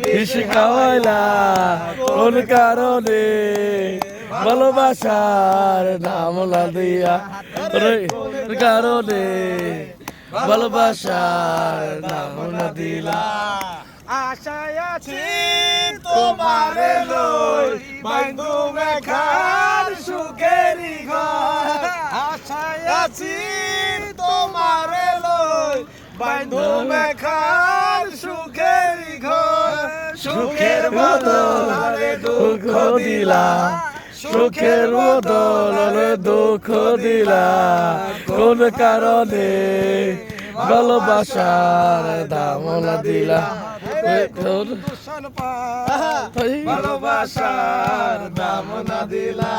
বিষ খাওয়াইলা কোন কারণে ভালোবাসার নাম না দিয়া কারণে ভালোবাসার নাম না দিলা আশায় আছি তোমারে লই বাইন্ধু মেখার সুখেরি ঘর আশায় আছি তোমারে লই বাইন্ধু মেখার সুখেরি ঘর সুখের বদলে দুঃখ দিলা সুখের বদলে দুঃখ দিলা কোন কারণে ভালোবাসার দাম না দিলা ভালোবাসার দাম না দিলা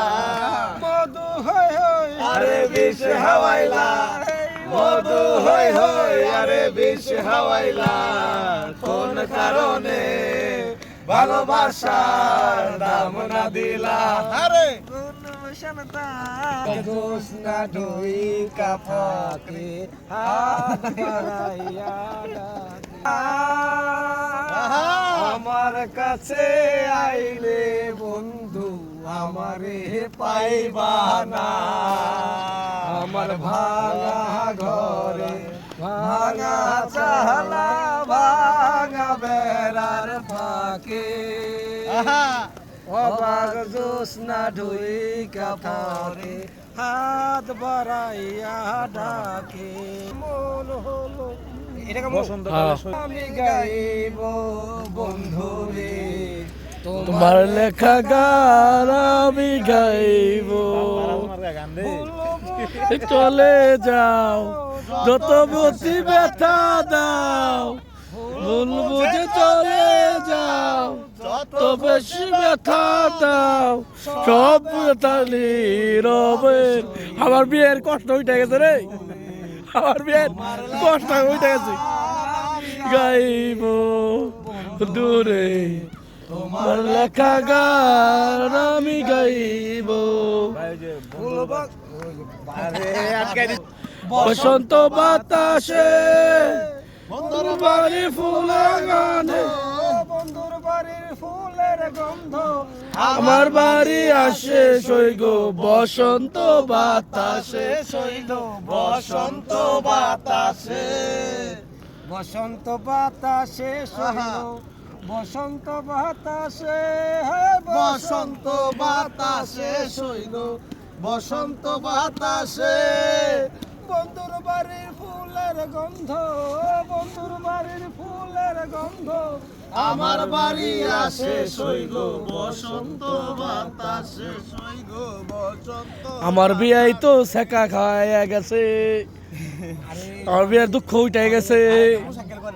মধু হই হই আরে বিষ হাওয়াইলা মধু হই হই আরে বিষ হাওয়াইলা কোন কারণে ভালোবাসার দাম না দিলা আরে দোষ না ধুই কাপাকে হাত বাড়াইয়া আমার কাছে আইলে বন্ধু আমারে পাইবা না আমার ভাঙা ঘরে ভাঙা চালা ভাঙা বেড়ার ফাঁকে অবাক জোৎস্না ঢুই কাপড়ে হাত বাড়াইয়া ডাকে মন হলো আমি গাইব বন্ধু রে তোমার লেখা গান আমি গাইব চলে যাও যত বসি ব্যথা দাও বলবো যে চলে যাও যত বেশি ব্যথা দাও সব ব্যথা নীরবের আমার বিয়ের কষ্ট উঠে গেছে রে আমার বিয়ের কষ্ট উঠে গেছে গাইব দূরে তোমার লেখা গান আমি গাইব বসন্ত বাতাসে বন্ধুর বাড়ি ফুলে গানে বন্ধুর বাড়ির ফুলের গন্ধ আমার বাড়ি আসে সৈগ বসন্ত বাতাসে সইল বসন্ত বাতাসে বসন্ত বাতাসে সইল বসন্ত বাতাসে বসন্ত বাতাসে সইল বসন্ত বাতাসে বন্ধুর বাড়ির ফুলের গন্ধ বন্ধুর বাড়ির ফুলের গন্ধ আমার বাড়ি আসে সৈগ বসন্ত বাতাসে সইল বসন্ত আমার বিয়াই তো সেকা খাওয়া গেছে আমার বিয়ার দুঃখ উঠে গেছে